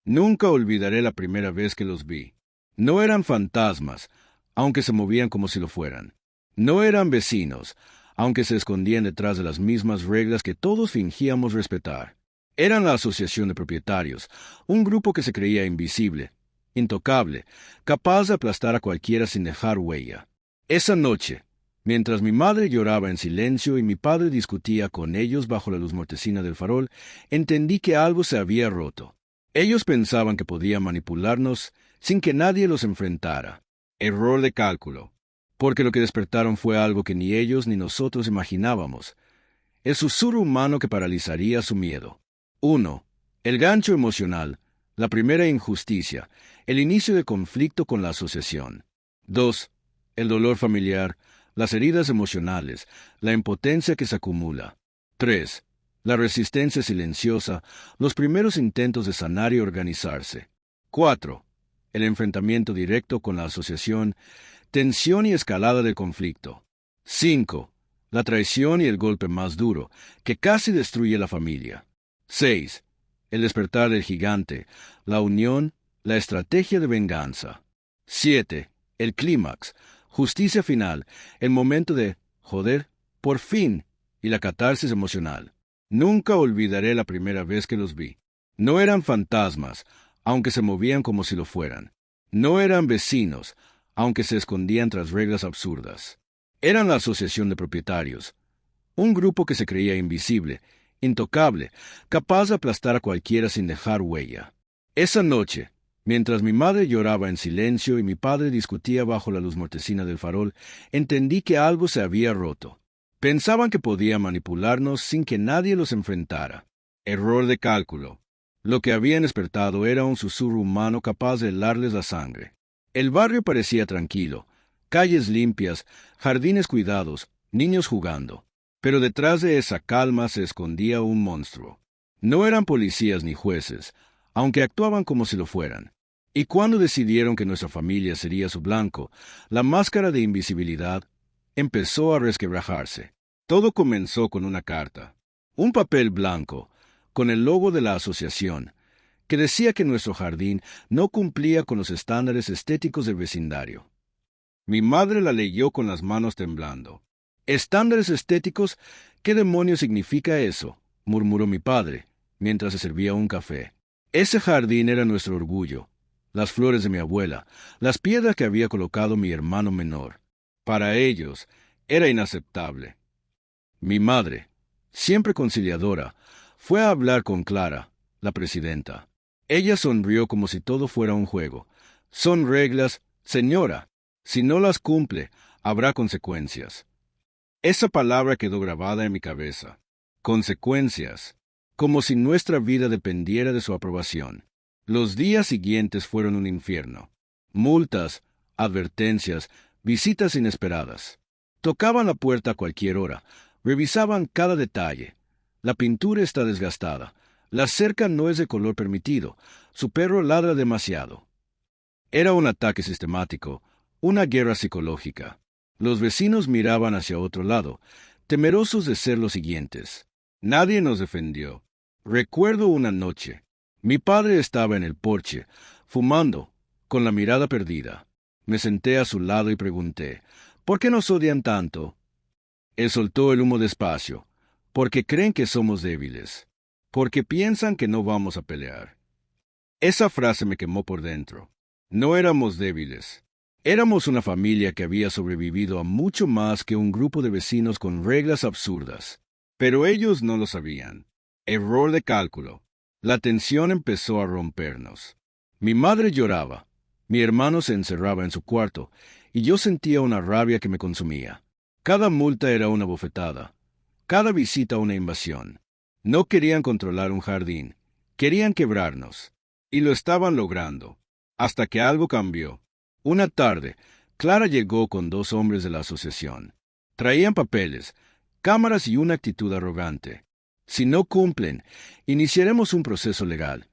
Nunca olvidaré la primera vez que los vi. No eran fantasmas, aunque se movían como si lo fueran. No eran vecinos, aunque se escondían detrás de las mismas reglas que todos fingíamos respetar. Eran la asociación de propietarios, un grupo que se creía invisible, intocable, capaz de aplastar a cualquiera sin dejar huella. Esa noche, mientras mi madre lloraba en silencio y mi padre discutía con ellos bajo la luz mortecina del farol, entendí que algo se había roto. Ellos pensaban que podían manipularnos sin que nadie los enfrentara. Error de cálculo, porque lo que despertaron fue algo que ni ellos ni nosotros imaginábamos. El susurro humano que paralizaría su miedo. 1. El gancho emocional, la primera injusticia, el inicio de conflicto con la asociación. 2. El dolor familiar, las heridas emocionales, la impotencia que se acumula. 3. La resistencia silenciosa, los primeros intentos de sanar y organizarse. 4. El enfrentamiento directo con la asociación, tensión y escalada del conflicto. 5. La traición y el golpe más duro, que casi destruye la familia. 6. El despertar del gigante, la unión, la estrategia de venganza. 7. El clímax, justicia final, el momento de, joder, por fin, y la catarsis emocional. Nunca olvidaré la primera vez que los vi. No eran fantasmas, aunque se movían como si lo fueran. No eran vecinos, aunque se escondían tras reglas absurdas. Eran la asociación de propietarios, un grupo que se creía invisible, intocable, capaz de aplastar a cualquiera sin dejar huella. Esa noche, mientras mi madre lloraba en silencio y mi padre discutía bajo la luz mortecina del farol, entendí que algo se había roto. Pensaban que podían manipularnos sin que nadie los enfrentara. Error de cálculo. Lo que habían despertado era un susurro humano capaz de helarles la sangre. El barrio parecía tranquilo, calles limpias, jardines cuidados, niños jugando. Pero detrás de esa calma se escondía un monstruo. No eran policías ni jueces, aunque actuaban como si lo fueran. Y cuando decidieron que nuestra familia sería su blanco, la máscara de invisibilidad empezó a resquebrajarse. Todo comenzó con una carta, un papel blanco, con el logo de la asociación, que decía que nuestro jardín no cumplía con los estándares estéticos del vecindario. Mi madre la leyó con las manos temblando. ¿Estándares estéticos? ¿Qué demonios significa eso?, murmuró mi padre, mientras se servía un café. Ese jardín era nuestro orgullo, las flores de mi abuela, las piedras que había colocado mi hermano menor. Para ellos, era inaceptable. Mi madre, siempre conciliadora, fue a hablar con Clara, la presidenta. Ella sonrió como si todo fuera un juego. Son reglas, señora. Si no las cumple, habrá consecuencias. Esa palabra quedó grabada en mi cabeza. Consecuencias. Como si nuestra vida dependiera de su aprobación. Los días siguientes fueron un infierno. Multas, advertencias, visitas inesperadas. Tocaban la puerta a cualquier hora. Revisaban cada detalle. La pintura está desgastada. La cerca no es de color permitido. Su perro ladra demasiado. Era un ataque sistemático, una guerra psicológica. Los vecinos miraban hacia otro lado, temerosos de ser los siguientes. Nadie nos defendió. Recuerdo una noche. Mi padre estaba en el porche, fumando, con la mirada perdida. Me senté a su lado y pregunté, ¿por qué nos odian tanto? Él soltó el humo despacio, porque creen que somos débiles, porque piensan que no vamos a pelear. Esa frase me quemó por dentro. No éramos débiles. Éramos una familia que había sobrevivido a mucho más que un grupo de vecinos con reglas absurdas. Pero ellos no lo sabían. Error de cálculo. La tensión empezó a rompernos. Mi madre lloraba. Mi hermano se encerraba en su cuarto, y yo sentía una rabia que me consumía. Cada multa era una bofetada. Cada visita una invasión. No querían controlar un jardín. Querían quebrarnos. Y lo estaban logrando. Hasta que algo cambió. Una tarde, Clara llegó con 2 hombres de la asociación. Traían papeles, cámaras y una actitud arrogante. Si no cumplen, iniciaremos un proceso legal,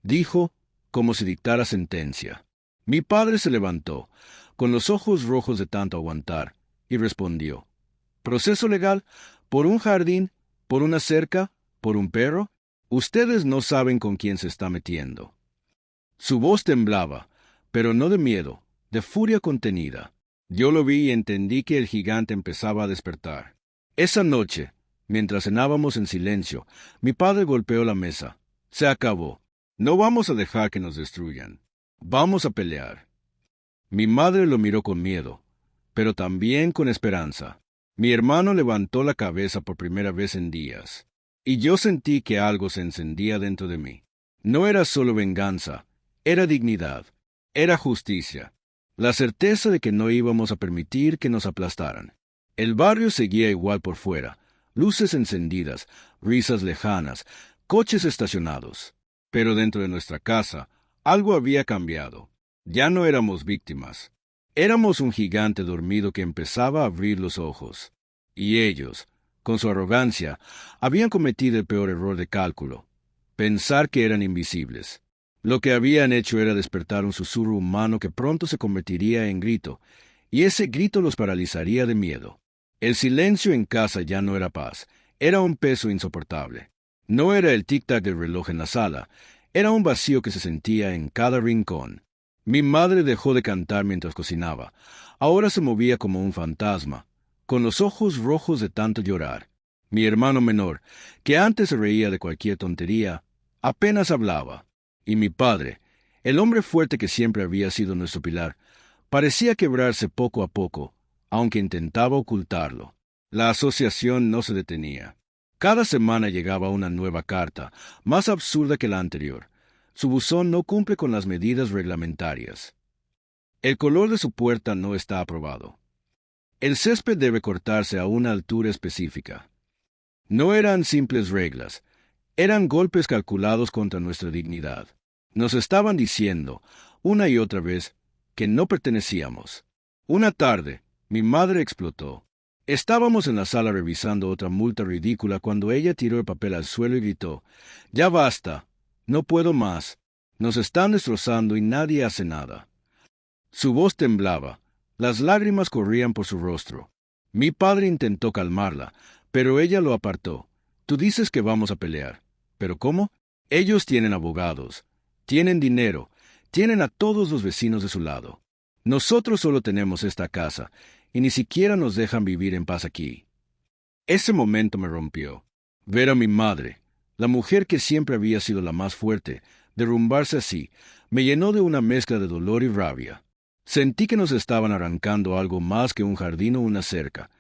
dijo, como si dictara sentencia. Mi padre se levantó, con los ojos rojos de tanto aguantar, y respondió, ¿proceso legal? ¿Por un jardín? ¿Por una cerca? ¿Por un perro? Ustedes no saben con quién se está metiendo. Su voz temblaba, pero no de miedo, de furia contenida. Yo lo vi y entendí que el gigante empezaba a despertar. Esa noche, mientras cenábamos en silencio, mi padre golpeó la mesa. Se acabó. No vamos a dejar que nos destruyan. Vamos a pelear. Mi madre lo miró con miedo, pero también con esperanza. Mi hermano levantó la cabeza por primera vez en días, y yo sentí que algo se encendía dentro de mí. No era solo venganza, era dignidad, era justicia, la certeza de que no íbamos a permitir que nos aplastaran. El barrio seguía igual por fuera, luces encendidas, risas lejanas, coches estacionados. Pero dentro de nuestra casa, algo había cambiado. Ya no éramos víctimas. Éramos un gigante dormido que empezaba a abrir los ojos. Y ellos, con su arrogancia, habían cometido el peor error de cálculo: pensar que eran invisibles. Lo que habían hecho era despertar un susurro humano que pronto se convertiría en grito, y ese grito los paralizaría de miedo. El silencio en casa ya no era paz, era un peso insoportable. No era el tic-tac del reloj en la sala, era un vacío que se sentía en cada rincón. Mi madre dejó de cantar mientras cocinaba. Ahora se movía como un fantasma, con los ojos rojos de tanto llorar. Mi hermano menor, que antes se reía de cualquier tontería, apenas hablaba. Y mi padre, el hombre fuerte que siempre había sido nuestro pilar, parecía quebrarse poco a poco, aunque intentaba ocultarlo. La asociación no se detenía. Cada semana llegaba una nueva carta, más absurda que la anterior. Su buzón no cumple con las medidas reglamentarias. El color de su puerta no está aprobado. El césped debe cortarse a una altura específica. No eran simples reglas, eran golpes calculados contra nuestra dignidad. Nos estaban diciendo, una y otra vez, que no pertenecíamos. Una tarde, mi madre explotó. Estábamos en la sala revisando otra multa ridícula cuando ella tiró el papel al suelo y gritó: «¡Ya basta! No puedo más. Nos están destrozando y nadie hace nada». Su voz temblaba. Las lágrimas corrían por su rostro. Mi padre intentó calmarla, pero ella lo apartó. «Tú dices que vamos a pelear. ¿Pero cómo? Ellos tienen abogados, tienen dinero, tienen a todos los vecinos de su lado. Nosotros solo tenemos esta casa, y ni siquiera nos dejan vivir en paz aquí». Ese momento me rompió. Ver a mi madre, la mujer que siempre había sido la más fuerte, derrumbarse así, me llenó de una mezcla de dolor y rabia. Sentí que nos estaban arrancando algo más que un jardín o una cerca.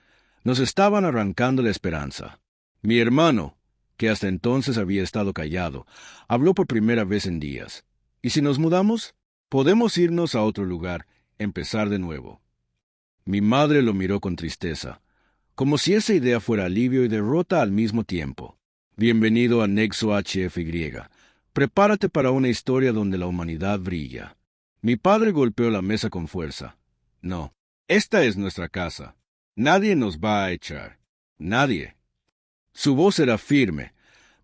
Nos estaban arrancando la esperanza. Mi hermano, que hasta entonces había estado callado, habló por primera vez en días. ¿Y si nos mudamos? Podemos irnos a otro lugar, empezar de nuevo. Mi madre lo miró con tristeza, como si esa idea fuera alivio y derrota al mismo tiempo. Bienvenido a Nexo HFY. Prepárate para una historia donde la humanidad brilla. Mi padre golpeó la mesa con fuerza. No, esta es nuestra casa. Nadie nos va a echar. Nadie. Su voz era firme,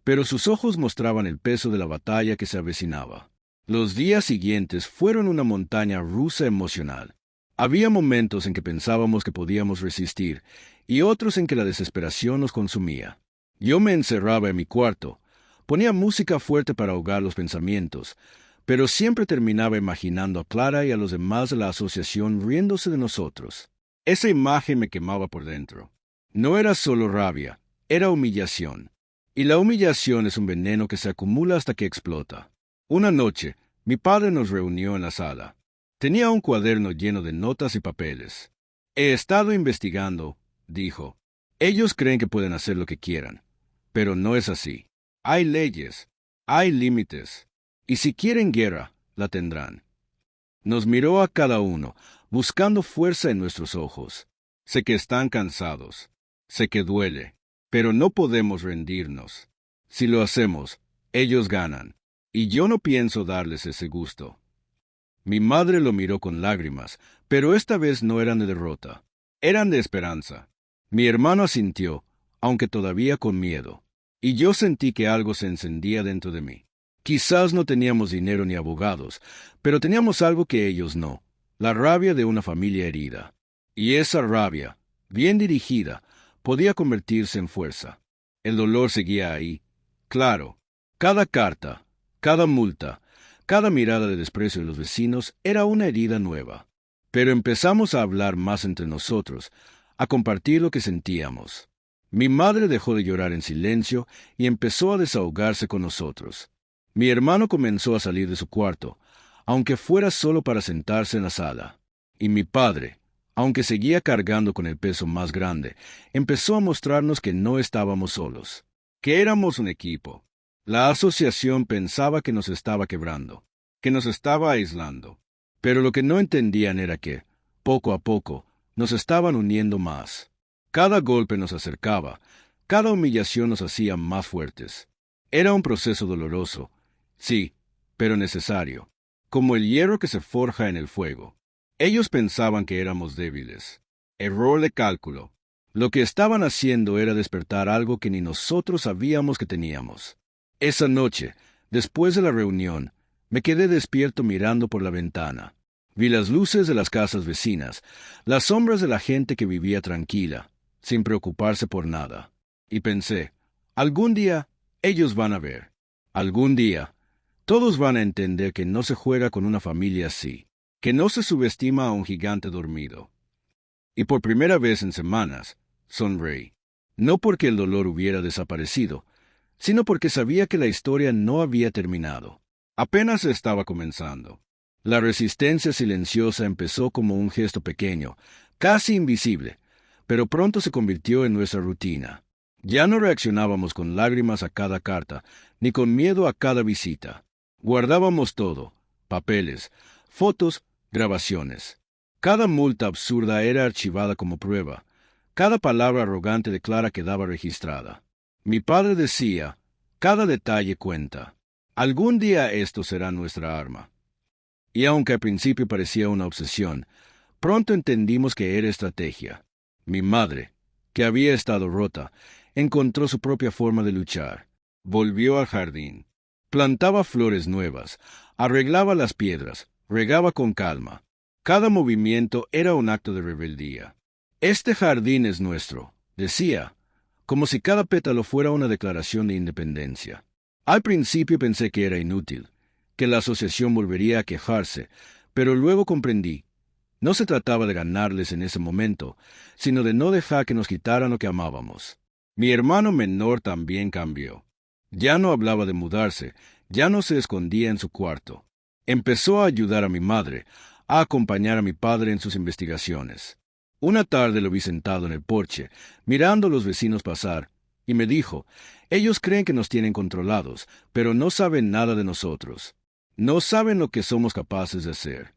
pero sus ojos mostraban el peso de la batalla que se avecinaba. Los días siguientes fueron una montaña rusa emocional. Había momentos en que pensábamos que podíamos resistir y otros en que la desesperación nos consumía. Yo me encerraba en mi cuarto, ponía música fuerte para ahogar los pensamientos, pero siempre terminaba imaginando a Clara y a los demás de la asociación riéndose de nosotros. Esa imagen me quemaba por dentro. No era solo rabia, era humillación. Y la humillación es un veneno que se acumula hasta que explota. Una noche, mi padre nos reunió en la sala. Tenía un cuaderno lleno de notas y papeles. «He estado investigando», dijo. «Ellos creen que pueden hacer lo que quieran. Pero no es así. Hay leyes, hay límites. Y si quieren guerra, la tendrán». Nos miró a cada uno, buscando fuerza en nuestros ojos. Sé que están cansados. Sé que duele. Pero no podemos rendirnos. Si lo hacemos, ellos ganan. Y yo no pienso darles ese gusto. Mi madre lo miró con lágrimas, pero esta vez no eran de derrota. Eran de esperanza. Mi hermano asintió, aunque todavía con miedo. Y yo sentí que algo se encendía dentro de mí. Quizás no teníamos dinero ni abogados, pero teníamos algo que ellos no: la rabia de una familia herida. Y esa rabia, bien dirigida, podía convertirse en fuerza. El dolor seguía ahí. Claro, cada carta, cada multa, Cada mirada de desprecio de los vecinos era una herida nueva. Pero empezamos a hablar más entre nosotros, a compartir lo que sentíamos. Mi madre dejó de llorar en silencio y empezó a desahogarse con nosotros. Mi hermano comenzó a salir de su cuarto, aunque fuera solo para sentarse en la sala. Y mi padre, aunque seguía cargando con el peso más grande, empezó a mostrarnos que no estábamos solos, que éramos un equipo. La asociación pensaba que nos estaba quebrando, que nos estaba aislando, pero lo que no entendían era que, poco a poco, nos estaban uniendo más. Cada golpe nos acercaba, cada humillación nos hacía más fuertes. Era un proceso doloroso, sí, pero necesario, como el hierro que se forja en el fuego. Ellos pensaban que éramos débiles. Error de cálculo. Lo que estaban haciendo era despertar algo que ni nosotros sabíamos que teníamos. Esa noche, después de la reunión, me quedé despierto mirando por la ventana. Vi las luces de las casas vecinas, las sombras de la gente que vivía tranquila, sin preocuparse por nada. Y pensé, algún día ellos van a ver. Algún día, todos van a entender que no se juega con una familia así, que no se subestima a un gigante dormido. Y por primera vez en semanas, sonreí. No porque el dolor hubiera desaparecido, sino porque sabía que la historia no había terminado. Apenas estaba comenzando. La resistencia silenciosa empezó como un gesto pequeño, casi invisible, pero pronto se convirtió en nuestra rutina. Ya no reaccionábamos con lágrimas a cada carta, ni con miedo a cada visita. Guardábamos todo: papeles, fotos, grabaciones. Cada multa absurda era archivada como prueba. Cada palabra arrogante de Clara quedaba registrada. Mi padre decía, cada detalle cuenta. Algún día esto será nuestra arma. Y aunque al principio parecía una obsesión, pronto entendimos que era estrategia. Mi madre, que había estado rota, encontró su propia forma de luchar. Volvió al jardín. Plantaba flores nuevas, arreglaba las piedras, regaba con calma. Cada movimiento era un acto de rebeldía. Este jardín es nuestro, decía, como si cada pétalo fuera una declaración de independencia. Al principio pensé que era inútil, que la asociación volvería a quejarse, pero luego comprendí. No se trataba de ganarles en ese momento, sino de no dejar que nos quitaran lo que amábamos. Mi hermano menor también cambió. Ya no hablaba de mudarse, ya no se escondía en su cuarto. Empezó a ayudar a mi madre, a acompañar a mi padre en sus investigaciones. Una tarde lo vi sentado en el porche, mirando a los vecinos pasar, y me dijo, ellos creen que nos tienen controlados, pero no saben nada de nosotros. No saben lo que somos capaces de hacer.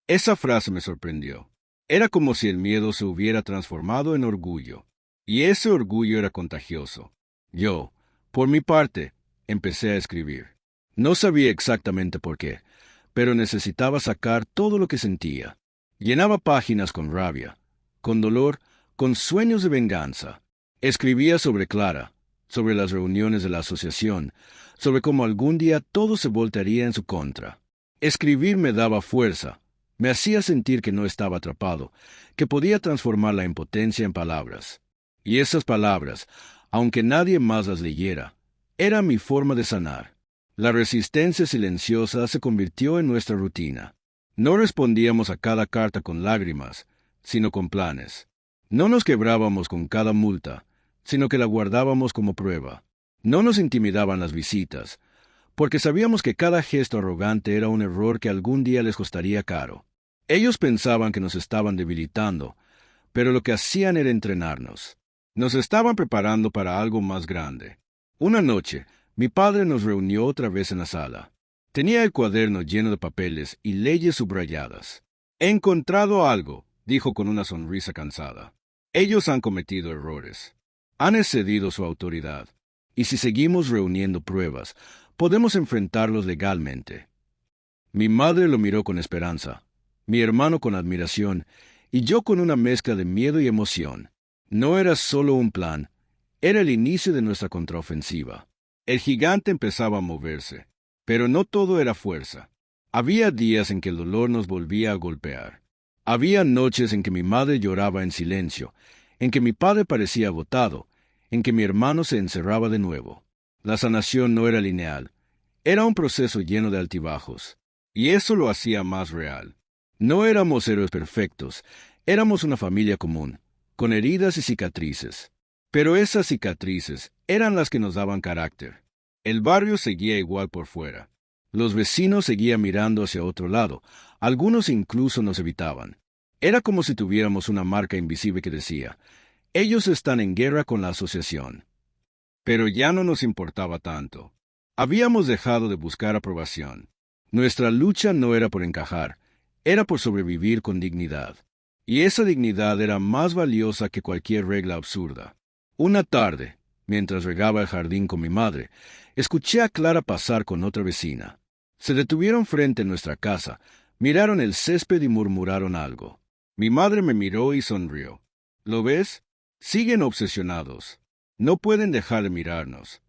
Esa frase me sorprendió. Era como si el miedo se hubiera transformado en orgullo, y ese orgullo era contagioso. Yo, por mi parte, empecé a escribir. No sabía exactamente por qué, pero necesitaba sacar todo lo que sentía. Llenaba páginas con rabia, con dolor, con sueños de venganza. Escribía sobre Clara, sobre las reuniones de la asociación, sobre cómo algún día todo se voltearía en su contra. Escribir me daba fuerza, me hacía sentir que no estaba atrapado, que podía transformar la impotencia en palabras. Y esas palabras, aunque nadie más las leyera, eran mi forma de sanar. La resistencia silenciosa se convirtió en nuestra rutina. No respondíamos a cada carta con lágrimas, sino con planes. No nos quebrábamos con cada multa, sino que la guardábamos como prueba. No nos intimidaban las visitas, porque sabíamos que cada gesto arrogante era un error que algún día les costaría caro. Ellos pensaban que nos estaban debilitando, pero lo que hacían era entrenarnos. Nos estaban preparando para algo más grande. Una noche, mi padre nos reunió otra vez en la sala. Tenía el cuaderno lleno de papeles y leyes subrayadas. «He encontrado algo», dijo con una sonrisa cansada. «Ellos han cometido errores. Han excedido su autoridad. Y si seguimos reuniendo pruebas, podemos enfrentarlos legalmente». Mi madre lo miró con esperanza, mi hermano con admiración, y yo con una mezcla de miedo y emoción. No era solo un plan, era el inicio de nuestra contraofensiva. El gigante empezaba a moverse, pero no todo era fuerza. Había días en que el dolor nos volvía a golpear. Había noches en que mi madre lloraba en silencio, en que mi padre parecía agotado, en que mi hermano se encerraba de nuevo. La sanación no era lineal, Era un proceso lleno de altibajos, y eso lo hacía más real. No éramos héroes perfectos, éramos una familia común, con heridas y cicatrices. Pero esas cicatrices eran las que nos daban carácter. El barrio seguía igual por fuera. Los vecinos seguían mirando hacia otro lado, algunos incluso nos evitaban. Era como si tuviéramos una marca invisible que decía, ellos están en guerra con la asociación. Pero ya no nos importaba tanto. Habíamos dejado de buscar aprobación. Nuestra lucha no era por encajar, era por sobrevivir con dignidad. Y esa dignidad era más valiosa que cualquier regla absurda. Una tarde, mientras regaba el jardín con mi madre, escuché a Clara pasar con otra vecina. Se detuvieron frente a nuestra casa, miraron el césped y murmuraron algo. Mi madre me miró y sonrió. ¿Lo ves? Siguen obsesionados. No pueden dejar de mirarnos.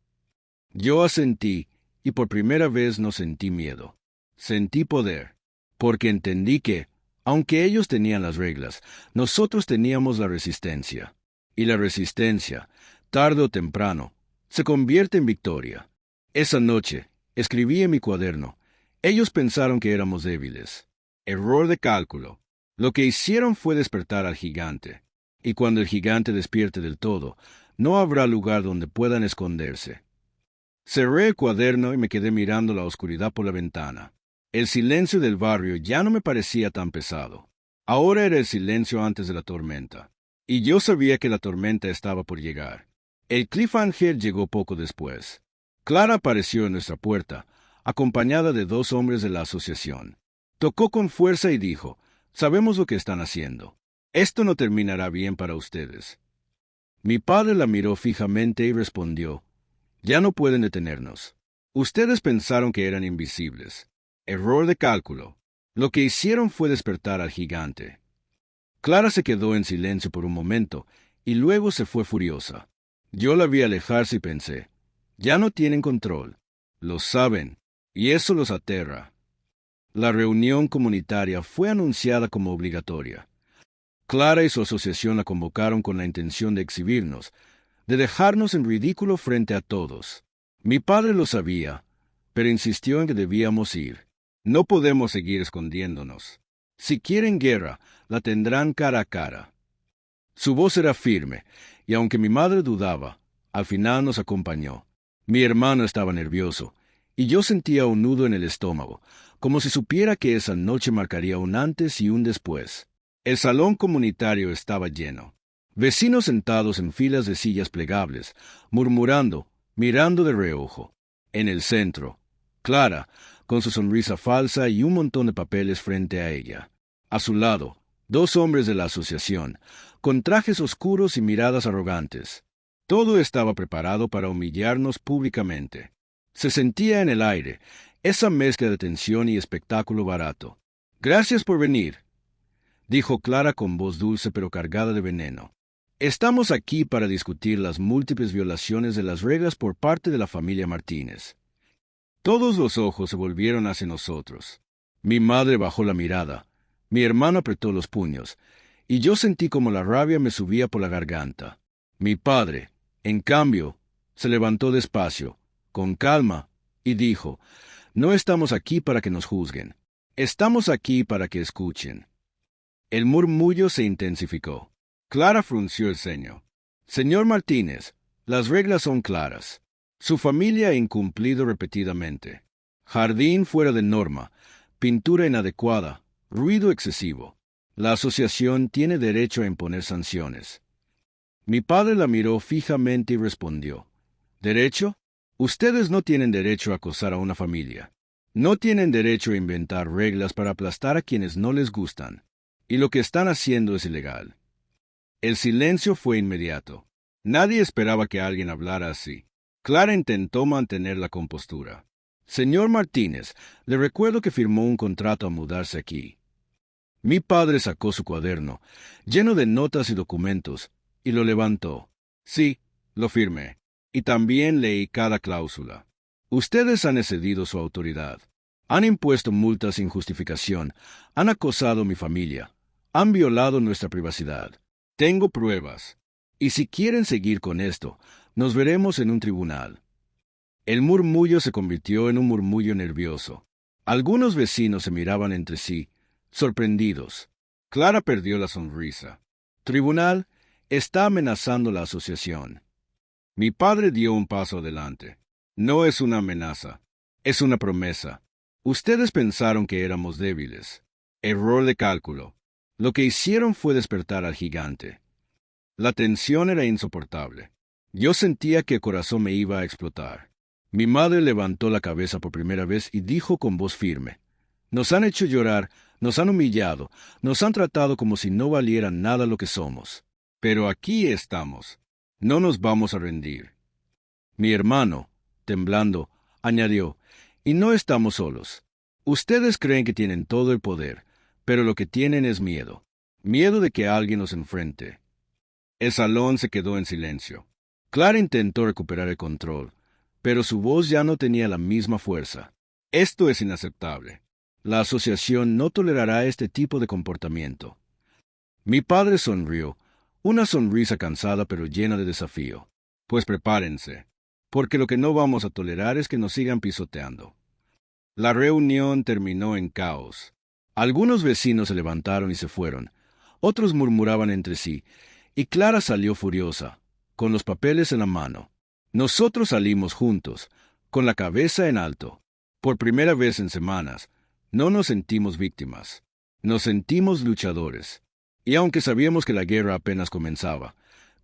Yo asentí, y por primera vez no sentí miedo. Sentí poder, porque entendí que, aunque ellos tenían las reglas, nosotros teníamos la resistencia. Y la resistencia, tarde o temprano, se convierte en victoria. Esa noche, escribí en mi cuaderno, ellos pensaron que éramos débiles. Error de cálculo. Lo que hicieron fue despertar al gigante. Y cuando el gigante despierte del todo, no habrá lugar donde puedan esconderse. Cerré el cuaderno y me quedé mirando la oscuridad por la ventana. El silencio del barrio ya no me parecía tan pesado. Ahora era el silencio antes de la tormenta. Y yo sabía que la tormenta estaba por llegar. El cliffhanger llegó poco después. Clara apareció en nuestra puerta, acompañada de 2 hombres de la asociación. Tocó con fuerza y dijo, «Sabemos lo que están haciendo. Esto no terminará bien para ustedes». Mi padre la miró fijamente y respondió, «Ya no pueden detenernos. Ustedes pensaron que eran invisibles. Error de cálculo. Lo que hicieron fue despertar al gigante». Clara se quedó en silencio por un momento, y luego se fue furiosa. Yo la vi alejarse y pensé, ya no tienen control. Lo saben, y eso los aterra. La reunión comunitaria fue anunciada como obligatoria. Clara y su asociación la convocaron con la intención de exhibirnos, de dejarnos en ridículo frente a todos. Mi padre lo sabía, pero insistió en que debíamos ir. No podemos seguir escondiéndonos. Si quieren guerra, la tendrán cara a cara. Su voz era firme, y aunque mi madre dudaba, al final nos acompañó. Mi hermano estaba nervioso, y yo sentía un nudo en el estómago, como si supiera que esa noche marcaría un antes y un después. El salón comunitario estaba lleno. Vecinos sentados en filas de sillas plegables, murmurando, mirando de reojo. En el centro, Clara, con su sonrisa falsa y un montón de papeles frente a ella. A su lado, 2 hombres de la asociación, con trajes oscuros y miradas arrogantes. Todo estaba preparado para humillarnos públicamente. Se sentía en el aire, esa mezcla de tensión y espectáculo barato. «Gracias por venir», dijo Clara con voz dulce pero cargada de veneno. «Estamos aquí para discutir las múltiples violaciones de las reglas por parte de la familia Martínez». Todos los ojos se volvieron hacia nosotros. Mi madre bajó la mirada, mi hermano apretó los puños, y yo sentí como la rabia me subía por la garganta. Mi padre, en cambio, se levantó despacio, con calma, y dijo, «No estamos aquí para que nos juzguen. Estamos aquí para que escuchen». El murmullo se intensificó. Clara frunció el ceño. «Señor Martínez, las reglas son claras. Su familia ha incumplido repetidamente. Jardín fuera de norma, pintura inadecuada, ruido excesivo. La asociación tiene derecho a imponer sanciones». Mi padre la miró fijamente y respondió, «¿Derecho? Ustedes no tienen derecho a acosar a una familia. No tienen derecho a inventar reglas para aplastar a quienes no les gustan. Y lo que están haciendo es ilegal». El silencio fue inmediato. Nadie esperaba que alguien hablara así. Clara intentó mantener la compostura. «Señor Martínez, le recuerdo que firmó un contrato a mudarse aquí». Mi padre sacó su cuaderno, lleno de notas y documentos, y lo levantó. «Sí, lo firmé. Y también leí cada cláusula. Ustedes han excedido su autoridad. Han impuesto multas sin justificación. Han acosado a mi familia. Han violado nuestra privacidad. Tengo pruebas. Y si quieren seguir con esto, nos veremos en un tribunal». El murmullo se convirtió en un murmullo nervioso. Algunos vecinos se miraban entre sí, sorprendidos. Clara perdió la sonrisa. Tribunal, está amenazando la asociación. Mi padre dio un paso adelante. No es una amenaza, es una promesa. Ustedes pensaron que éramos débiles. Error de cálculo. Lo que hicieron fue despertar al gigante. La tensión era insoportable. Yo sentía que el corazón me iba a explotar. Mi madre levantó la cabeza por primera vez y dijo con voz firme: Nos han hecho llorar, nos han humillado, nos han tratado como si no valiera nada lo que somos. Pero aquí estamos. No nos vamos a rendir. Mi hermano, temblando, añadió: Y no estamos solos. Ustedes creen que tienen todo el poder, pero lo que tienen es miedo. Miedo de que alguien nos enfrente. El salón se quedó en silencio. Clara intentó recuperar el control, pero su voz ya no tenía la misma fuerza. Esto es inaceptable. La asociación no tolerará este tipo de comportamiento. Mi padre sonrió, una sonrisa cansada pero llena de desafío. Pues prepárense, porque lo que no vamos a tolerar es que nos sigan pisoteando. La reunión terminó en caos. Algunos vecinos se levantaron y se fueron. Otros murmuraban entre sí, y Clara salió furiosa, con los papeles en la mano. Nosotros salimos juntos, con la cabeza en alto. Por primera vez en semanas, no nos sentimos víctimas. Nos sentimos luchadores. Y aunque sabíamos que la guerra apenas comenzaba,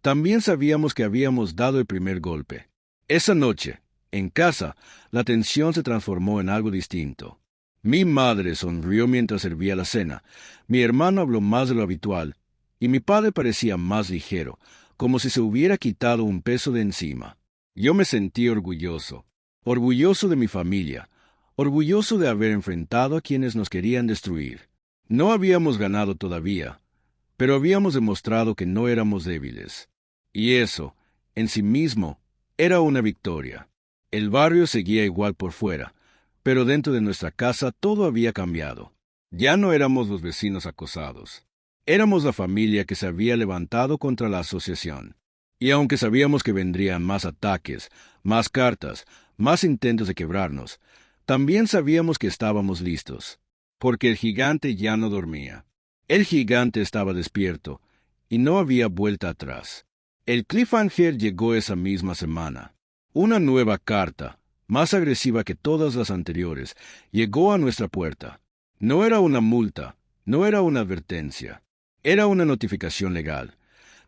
también sabíamos que habíamos dado el primer golpe. Esa noche, en casa, la tensión se transformó en algo distinto. Mi madre sonrió mientras servía la cena, mi hermano habló más de lo habitual, y mi padre parecía más ligero, como si se hubiera quitado un peso de encima. Yo me sentí orgulloso, orgulloso de mi familia, orgulloso de haber enfrentado a quienes nos querían destruir. No habíamos ganado todavía, pero habíamos demostrado que no éramos débiles. Y eso, en sí mismo, era una victoria. El barrio seguía igual por fuera, pero dentro de nuestra casa todo había cambiado. Ya no éramos los vecinos acosados. Éramos la familia que se había levantado contra la asociación. Y aunque sabíamos que vendrían más ataques, más cartas, más intentos de quebrarnos, también sabíamos que estábamos listos, porque el gigante ya no dormía. El gigante estaba despierto, y no había vuelta atrás. El cliffhanger llegó esa misma semana. Una nueva carta, más agresiva que todas las anteriores, llegó a nuestra puerta. No era una multa, no era una advertencia, era una notificación legal.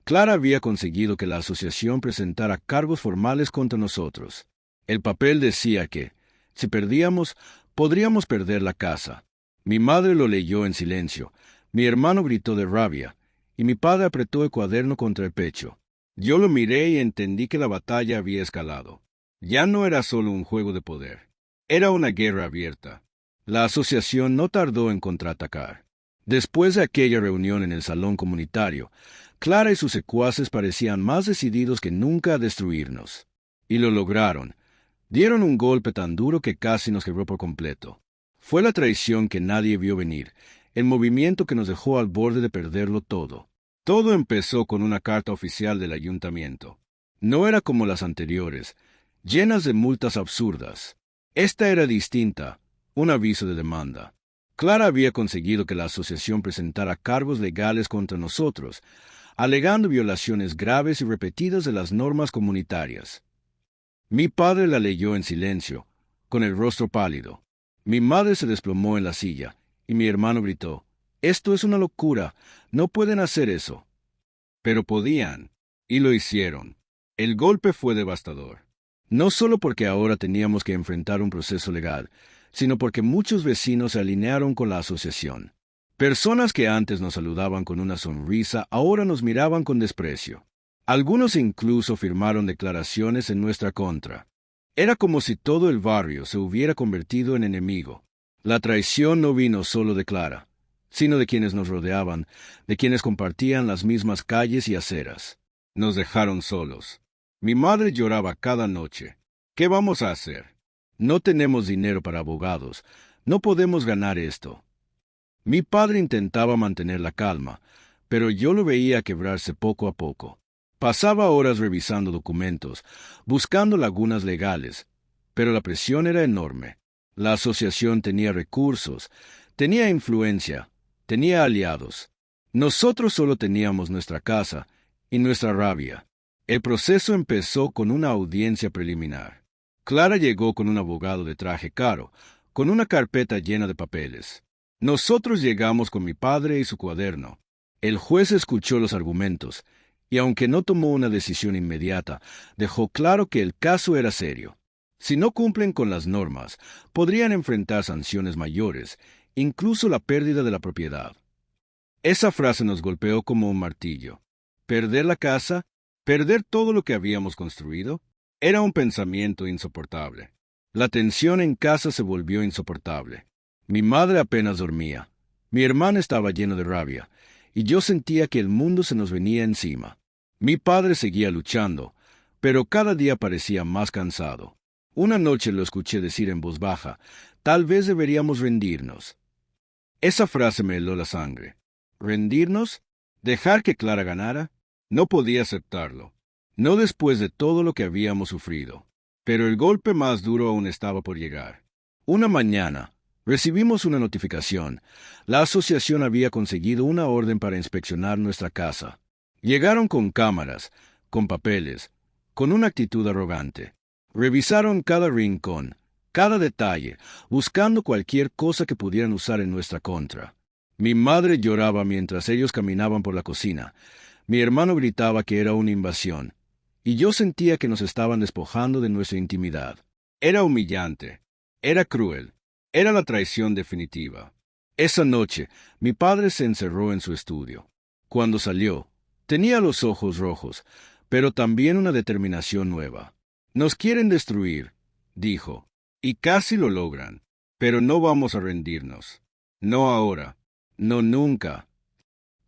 Clara había conseguido que la asociación presentara cargos formales contra nosotros. El papel decía que, si perdíamos, podríamos perder la casa. Mi madre lo leyó en silencio, mi hermano gritó de rabia, y mi padre apretó el cuaderno contra el pecho. Yo lo miré y entendí que la batalla había escalado. Ya no era solo un juego de poder, era una guerra abierta. La asociación no tardó en contraatacar. Después de aquella reunión en el salón comunitario, Clara y sus secuaces parecían más decididos que nunca a destruirnos. Y lo lograron. Dieron un golpe tan duro que casi nos quebró por completo. Fue la traición que nadie vio venir, el movimiento que nos dejó al borde de perderlo todo. Todo empezó con una carta oficial del ayuntamiento. No era como las anteriores, llenas de multas absurdas. Esta era distinta, un aviso de demanda. Clara había conseguido que la asociación presentara cargos legales contra nosotros, alegando violaciones graves y repetidas de las normas comunitarias. Mi padre la leyó en silencio, con el rostro pálido. Mi madre se desplomó en la silla, y mi hermano gritó: «Esto es una locura, no pueden hacer eso». Pero podían, y lo hicieron. El golpe fue devastador. No solo porque ahora teníamos que enfrentar un proceso legal, sino porque muchos vecinos se alinearon con la asociación. Personas que antes nos saludaban con una sonrisa ahora nos miraban con desprecio. Algunos incluso firmaron declaraciones en nuestra contra. Era como si todo el barrio se hubiera convertido en enemigo. La traición no vino solo de Clara, sino de quienes nos rodeaban, de quienes compartían las mismas calles y aceras. Nos dejaron solos. Mi madre lloraba cada noche. ¿Qué vamos a hacer? No tenemos dinero para abogados. No podemos ganar esto. Mi padre intentaba mantener la calma, pero yo lo veía quebrarse poco a poco. Pasaba horas revisando documentos, buscando lagunas legales, pero la presión era enorme. La asociación tenía recursos, tenía influencia, tenía aliados. Nosotros solo teníamos nuestra casa y nuestra rabia. El proceso empezó con una audiencia preliminar. Clara llegó con un abogado de traje caro, con una carpeta llena de papeles. Nosotros llegamos con mi padre y su cuaderno. El juez escuchó los argumentos, y aunque no tomó una decisión inmediata, dejó claro que el caso era serio. Si no cumplen con las normas, podrían enfrentar sanciones mayores, incluso la pérdida de la propiedad. Esa frase nos golpeó como un martillo. ¿Perder la casa? ¿Perder todo lo que habíamos construido? Era un pensamiento insoportable. La tensión en casa se volvió insoportable. Mi madre apenas dormía. Mi hermana estaba llena de rabia, y yo sentía que el mundo se nos venía encima. Mi padre seguía luchando, pero cada día parecía más cansado. Una noche lo escuché decir en voz baja, tal vez deberíamos rendirnos. Esa frase me heló la sangre. ¿Rendirnos? ¿Dejar que Clara ganara? No podía aceptarlo. No después de todo lo que habíamos sufrido. Pero el golpe más duro aún estaba por llegar. Una mañana, recibimos una notificación. La asociación había conseguido una orden para inspeccionar nuestra casa. Llegaron con cámaras, con papeles, con una actitud arrogante. Revisaron cada rincón, cada detalle, buscando cualquier cosa que pudieran usar en nuestra contra. Mi madre lloraba mientras ellos caminaban por la cocina. Mi hermano gritaba que era una invasión, y yo sentía que nos estaban despojando de nuestra intimidad. Era humillante, era cruel, era la traición definitiva. Esa noche, mi padre se encerró en su estudio. Cuando salió, tenía los ojos rojos, pero también una determinación nueva. Nos quieren destruir, dijo, y casi lo logran, pero no vamos a rendirnos. No ahora, no nunca.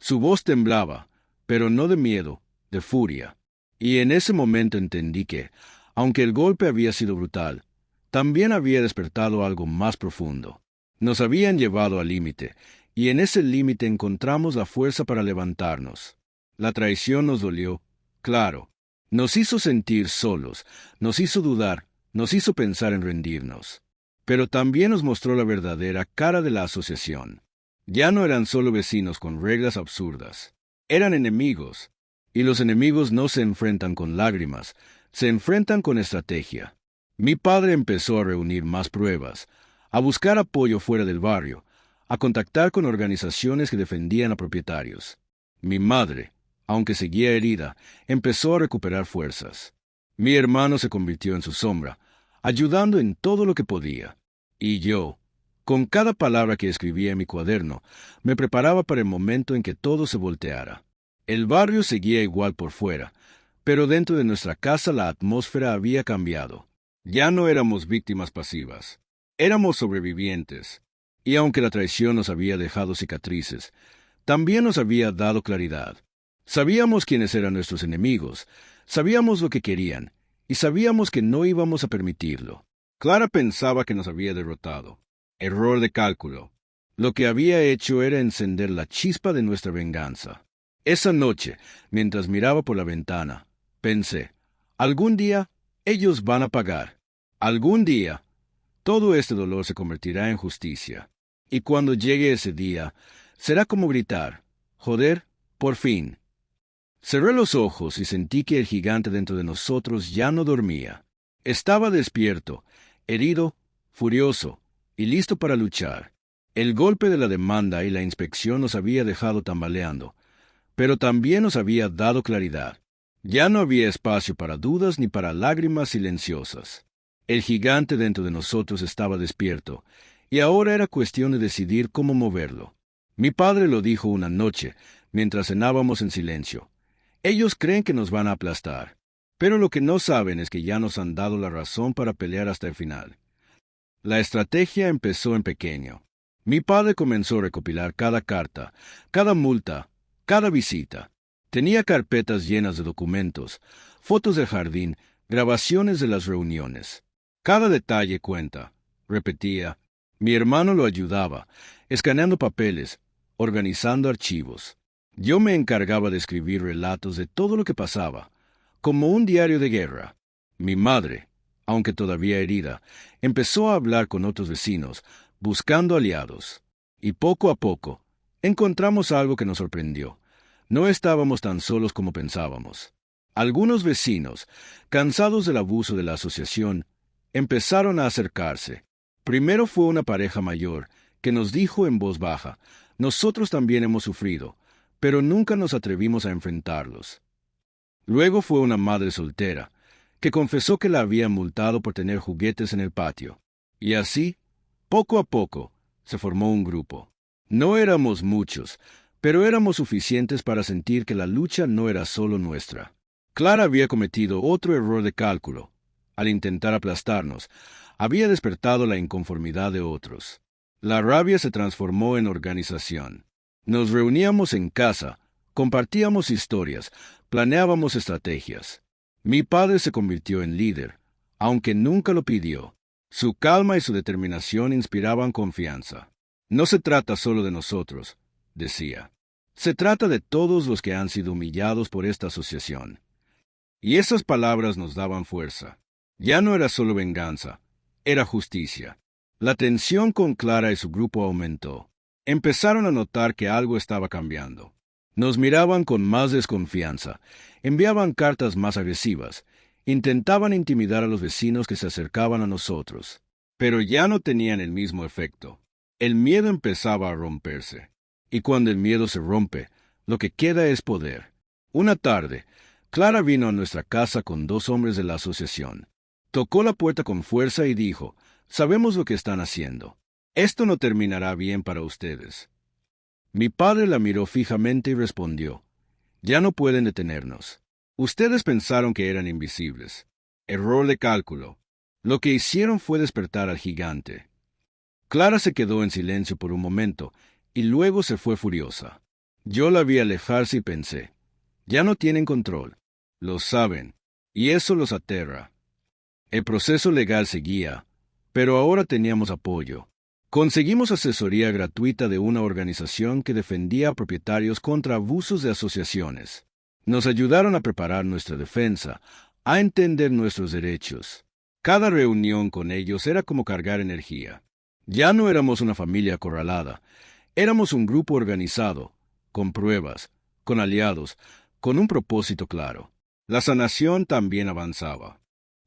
Su voz temblaba, pero no de miedo, de furia. Y en ese momento entendí que, aunque el golpe había sido brutal, también había despertado algo más profundo. Nos habían llevado al límite, y en ese límite encontramos la fuerza para levantarnos. La traición nos dolió, claro. Nos hizo sentir solos, nos hizo dudar, nos hizo pensar en rendirnos. Pero también nos mostró la verdadera cara de la asociación. Ya no eran solo vecinos con reglas absurdas. Eran enemigos. Y los enemigos no se enfrentan con lágrimas, se enfrentan con estrategia. Mi padre empezó a reunir más pruebas, a buscar apoyo fuera del barrio, a contactar con organizaciones que defendían a propietarios. Mi madre, aunque seguía herida, empezó a recuperar fuerzas. Mi hermano se convirtió en su sombra, ayudando en todo lo que podía. Y yo, con cada palabra que escribía en mi cuaderno, me preparaba para el momento en que todo se volteara. El barrio seguía igual por fuera, pero dentro de nuestra casa la atmósfera había cambiado. Ya no éramos víctimas pasivas, éramos sobrevivientes. Y aunque la traición nos había dejado cicatrices, también nos había dado claridad. Sabíamos quiénes eran nuestros enemigos, sabíamos lo que querían, y sabíamos que no íbamos a permitirlo. Clara pensaba que nos había derrotado. Error de cálculo. Lo que había hecho era encender la chispa de nuestra venganza. Esa noche, mientras miraba por la ventana, pensé, algún día ellos van a pagar. Algún día, todo este dolor se convertirá en justicia. Y cuando llegue ese día, será como gritar, joder, por fin. Cerré los ojos y sentí que el gigante dentro de nosotros ya no dormía. Estaba despierto, herido, furioso y listo para luchar. El golpe de la demanda y la inspección nos había dejado tambaleando, pero también nos había dado claridad. Ya no había espacio para dudas ni para lágrimas silenciosas. El gigante dentro de nosotros estaba despierto, y ahora era cuestión de decidir cómo moverlo. Mi padre lo dijo una noche, mientras cenábamos en silencio. Ellos creen que nos van a aplastar, pero lo que no saben es que ya nos han dado la razón para pelear hasta el final. La estrategia empezó en pequeño. Mi padre comenzó a recopilar cada carta, cada multa, cada visita. Tenía carpetas llenas de documentos, fotos del jardín, grabaciones de las reuniones. Cada detalle cuenta, repetía. Mi hermano lo ayudaba, escaneando papeles, organizando archivos. Yo me encargaba de escribir relatos de todo lo que pasaba, como un diario de guerra. Mi madre, aunque todavía herida, empezó a hablar con otros vecinos, buscando aliados. Y poco a poco, encontramos algo que nos sorprendió. No estábamos tan solos como pensábamos. Algunos vecinos, cansados del abuso de la asociación, empezaron a acercarse. Primero fue una pareja mayor, que nos dijo en voz baja: «Nosotros también hemos sufrido, pero nunca nos atrevimos a enfrentarlos». Luego fue una madre soltera, que confesó que la habían multado por tener juguetes en el patio. Y así, poco a poco, se formó un grupo. No éramos muchos, pero éramos suficientes para sentir que la lucha no era solo nuestra. Clara había cometido otro error de cálculo. Al intentar aplastarnos, había despertado la inconformidad de otros. La rabia se transformó en organización. Nos reuníamos en casa, compartíamos historias, planeábamos estrategias. Mi padre se convirtió en líder, aunque nunca lo pidió. Su calma y su determinación inspiraban confianza. «No se trata solo de nosotros», decía. «Se trata de todos los que han sido humillados por esta asociación». Y esas palabras nos daban fuerza. Ya no era solo venganza, era justicia. La tensión con Clara y su grupo aumentó. Empezaron a notar que algo estaba cambiando. Nos miraban con más desconfianza, enviaban cartas más agresivas, intentaban intimidar a los vecinos que se acercaban a nosotros. Pero ya no tenían el mismo efecto. El miedo empezaba a romperse. Y cuando el miedo se rompe, lo que queda es poder. Una tarde, Clara vino a nuestra casa con 2 hombres de la asociación. Tocó la puerta con fuerza y dijo: «Sabemos lo que están haciendo. Esto no terminará bien para ustedes». Mi padre la miró fijamente y respondió: «Ya no pueden detenernos. Ustedes pensaron que eran invisibles. Error de cálculo. Lo que hicieron fue despertar al gigante». Clara se quedó en silencio por un momento, y luego se fue furiosa. Yo la vi alejarse y pensé: ya no tienen control. Lo saben, y eso los aterra. El proceso legal seguía, pero ahora teníamos apoyo. Conseguimos asesoría gratuita de una organización que defendía a propietarios contra abusos de asociaciones. Nos ayudaron a preparar nuestra defensa, a entender nuestros derechos. Cada reunión con ellos era como cargar energía. Ya no éramos una familia acorralada, éramos un grupo organizado, con pruebas, con aliados, con un propósito claro. La sanación también avanzaba.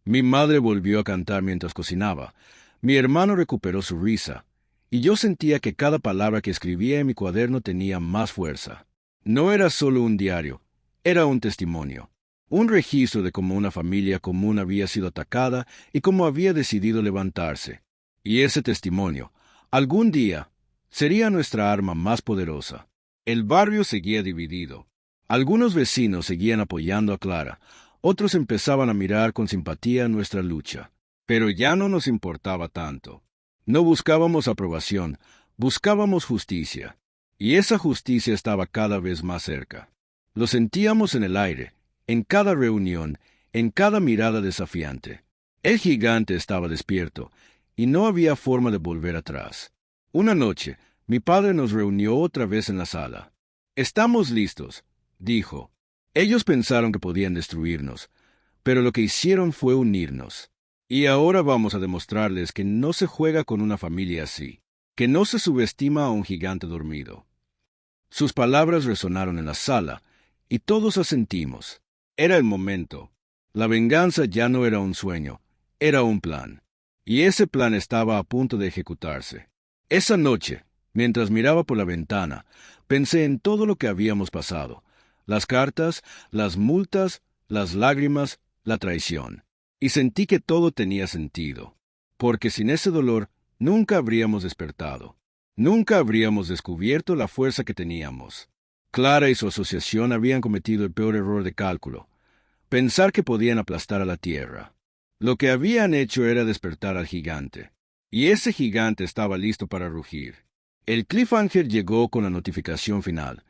Mi madre volvió a cantar mientras cocinaba, mi hermano recuperó su risa, y yo sentía que cada palabra que escribía en mi cuaderno tenía más fuerza. No era solo un diario, era un testimonio, un registro de cómo una familia común había sido atacada y cómo había decidido levantarse. Y ese testimonio, algún día, sería nuestra arma más poderosa. El barrio seguía dividido. Algunos vecinos seguían apoyando a Clara, otros empezaban a mirar con simpatía nuestra lucha. Pero ya no nos importaba tanto. No buscábamos aprobación, buscábamos justicia. Y esa justicia estaba cada vez más cerca. Lo sentíamos en el aire, en cada reunión, en cada mirada desafiante. El gigante estaba despierto, y no había forma de volver atrás. Una noche, mi padre nos reunió otra vez en la sala. «Estamos listos», dijo. Ellos pensaron que podían destruirnos, pero lo que hicieron fue unirnos. Y ahora vamos a demostrarles que no se juega con una familia así, que no se subestima a un gigante dormido. Sus palabras resonaron en la sala, y todos asentimos. Era el momento. La venganza ya no era un sueño, era un plan. Y ese plan estaba a punto de ejecutarse. Esa noche, mientras miraba por la ventana, pensé en todo lo que habíamos pasado. Las cartas, las multas, las lágrimas, la traición. Y sentí que todo tenía sentido, porque sin ese dolor nunca habríamos despertado, nunca habríamos descubierto la fuerza que teníamos. Clara y su asociación habían cometido el peor error de cálculo, pensar que podían aplastar a la tierra. Lo que habían hecho era despertar al gigante, y ese gigante estaba listo para rugir. El cliffhanger llegó con la notificación final.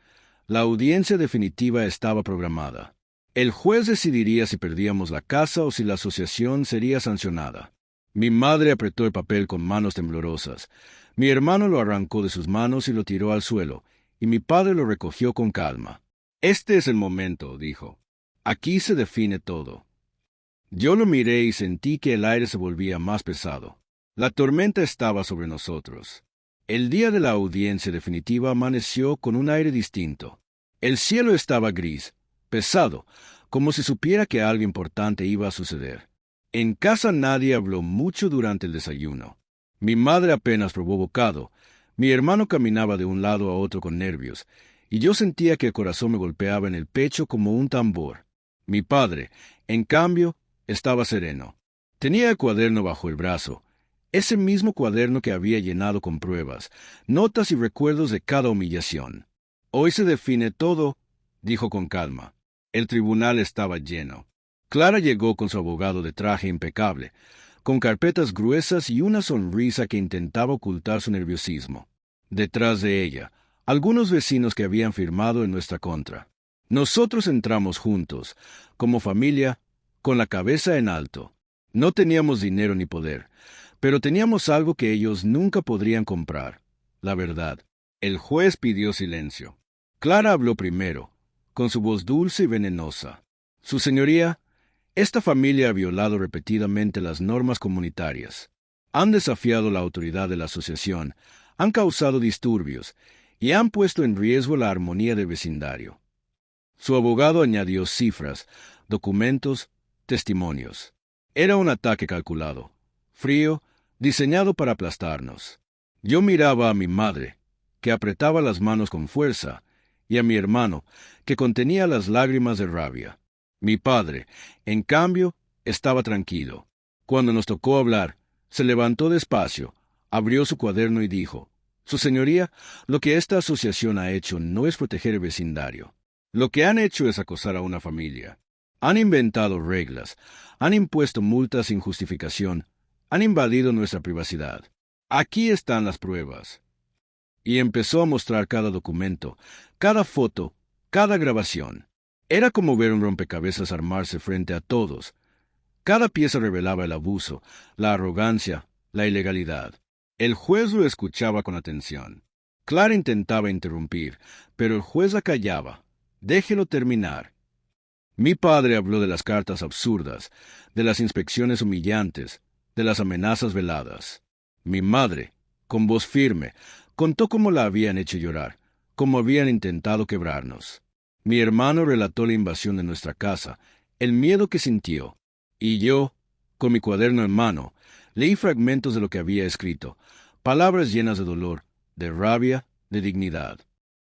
La audiencia definitiva estaba programada. El juez decidiría si perdíamos la casa o si la asociación sería sancionada. Mi madre apretó el papel con manos temblorosas. Mi hermano lo arrancó de sus manos y lo tiró al suelo, y mi padre lo recogió con calma. «Este es el momento», dijo. «Aquí se define todo». Yo lo miré y sentí que el aire se volvía más pesado. La tormenta estaba sobre nosotros. El día de la audiencia definitiva amaneció con un aire distinto. El cielo estaba gris, pesado, como si supiera que algo importante iba a suceder. En casa nadie habló mucho durante el desayuno. Mi madre apenas probó bocado. Mi hermano caminaba de un lado a otro con nervios, y yo sentía que el corazón me golpeaba en el pecho como un tambor. Mi padre, en cambio, estaba sereno. Tenía el cuaderno bajo el brazo, ese mismo cuaderno que había llenado con pruebas, notas y recuerdos de cada humillación. Hoy se define todo, dijo con calma. El tribunal estaba lleno. Clara llegó con su abogado de traje impecable, con carpetas gruesas y una sonrisa que intentaba ocultar su nerviosismo. Detrás de ella, algunos vecinos que habían firmado en nuestra contra. Nosotros entramos juntos, como familia, con la cabeza en alto. No teníamos dinero ni poder, pero teníamos algo que ellos nunca podrían comprar: la verdad. El juez pidió silencio. Clara habló primero, con su voz dulce y venenosa. Su señoría, esta familia ha violado repetidamente las normas comunitarias. Han desafiado la autoridad de la asociación, han causado disturbios y han puesto en riesgo la armonía del vecindario. Su abogado añadió cifras, documentos, testimonios. Era un ataque calculado, frío, diseñado para aplastarnos. Yo miraba a mi madre, que apretaba las manos con fuerza, y a mi hermano, que contenía las lágrimas de rabia. Mi padre, en cambio, estaba tranquilo. Cuando nos tocó hablar, se levantó despacio, abrió su cuaderno y dijo: «Su señoría, lo que esta asociación ha hecho no es proteger el vecindario. Lo que han hecho es acosar a una familia. Han inventado reglas, han impuesto multas sin justificación, han invadido nuestra privacidad. Aquí están las pruebas». Y empezó a mostrar cada documento, cada foto, cada grabación. Era como ver un rompecabezas armarse frente a todos. Cada pieza revelaba el abuso, la arrogancia, la ilegalidad. El juez lo escuchaba con atención. Clara intentaba interrumpir, pero el juez la callaba. «Déjelo terminar». Mi padre habló de las cartas absurdas, de las inspecciones humillantes, de las amenazas veladas. Mi madre, con voz firme, contó cómo la habían hecho llorar, cómo habían intentado quebrarnos. Mi hermano relató la invasión de nuestra casa, el miedo que sintió, y yo, con mi cuaderno en mano, leí fragmentos de lo que había escrito, palabras llenas de dolor, de rabia, de dignidad.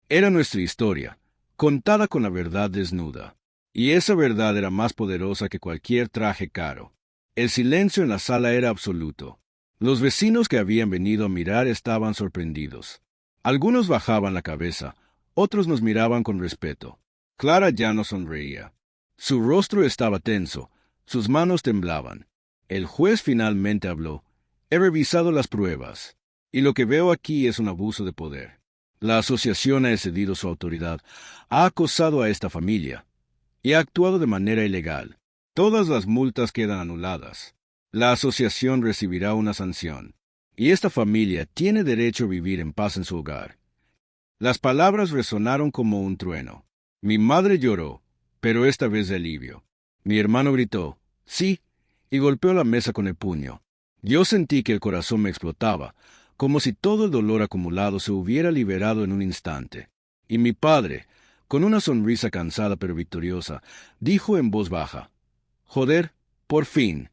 Era nuestra historia, contada con la verdad desnuda. Y esa verdad era más poderosa que cualquier traje caro. El silencio en la sala era absoluto. Los vecinos que habían venido a mirar estaban sorprendidos. Algunos bajaban la cabeza, otros nos miraban con respeto. Clara ya no sonreía. Su rostro estaba tenso, sus manos temblaban. El juez finalmente habló: «He revisado las pruebas, y lo que veo aquí es un abuso de poder. La asociación ha excedido su autoridad, ha acosado a esta familia y ha actuado de manera ilegal. Todas las multas quedan anuladas. La asociación recibirá una sanción, y esta familia tiene derecho a vivir en paz en su hogar». Las palabras resonaron como un trueno. Mi madre lloró, pero esta vez de alivio. Mi hermano gritó: «Sí», y golpeó la mesa con el puño. Yo sentí que el corazón me explotaba, como si todo el dolor acumulado se hubiera liberado en un instante. Y mi padre, con una sonrisa cansada pero victoriosa, dijo en voz baja: «Joder, por fin».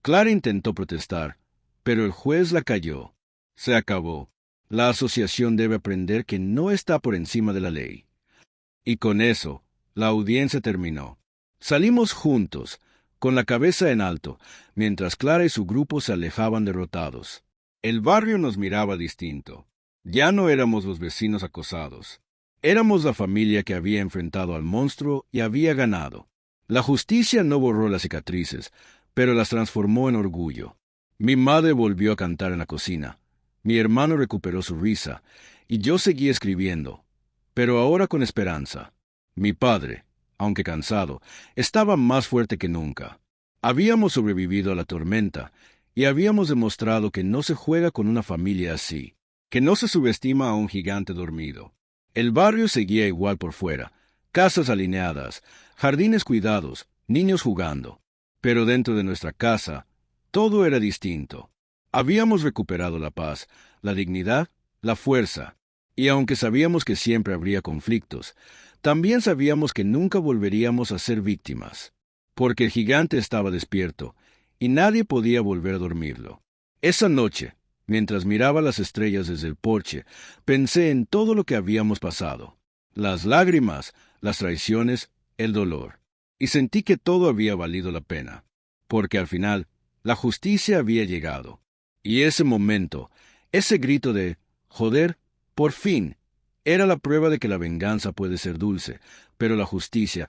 Clara intentó protestar, pero el juez la calló. Se acabó. La asociación debe aprender que no está por encima de la ley. Y con eso, la audiencia terminó. Salimos juntos, con la cabeza en alto, mientras Clara y su grupo se alejaban derrotados. El barrio nos miraba distinto. Ya no éramos los vecinos acosados. Éramos la familia que había enfrentado al monstruo y había ganado. La justicia no borró las cicatrices, pero las transformó en orgullo. Mi madre volvió a cantar en la cocina. Mi hermano recuperó su risa, y yo seguí escribiendo, pero ahora con esperanza. Mi padre, aunque cansado, estaba más fuerte que nunca. Habíamos sobrevivido a la tormenta, y habíamos demostrado que no se juega con una familia así, que no se subestima a un gigante dormido. El barrio seguía igual por fuera, casas alineadas, jardines cuidados, niños jugando. Pero dentro de nuestra casa, todo era distinto. Habíamos recuperado la paz, la dignidad, la fuerza, y aunque sabíamos que siempre habría conflictos, también sabíamos que nunca volveríamos a ser víctimas, porque el gigante estaba despierto, y nadie podía volver a dormirlo. Esa noche, mientras miraba las estrellas desde el porche, pensé en todo lo que habíamos pasado, las lágrimas, las traiciones, el dolor, y sentí que todo había valido la pena, porque al final, la justicia había llegado. Y ese momento, ese grito de «joder, por fin», era la prueba de que la venganza puede ser dulce, pero la justicia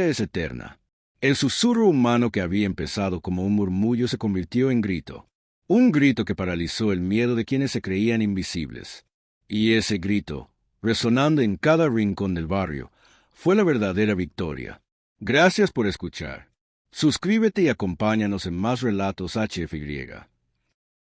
es eterna. El susurro humano que había empezado como un murmullo se convirtió en grito. Un grito que paralizó el miedo de quienes se creían invisibles. Y ese grito, resonando en cada rincón del barrio, fue la verdadera victoria. Gracias por escuchar. Suscríbete y acompáñanos en más relatos HFY.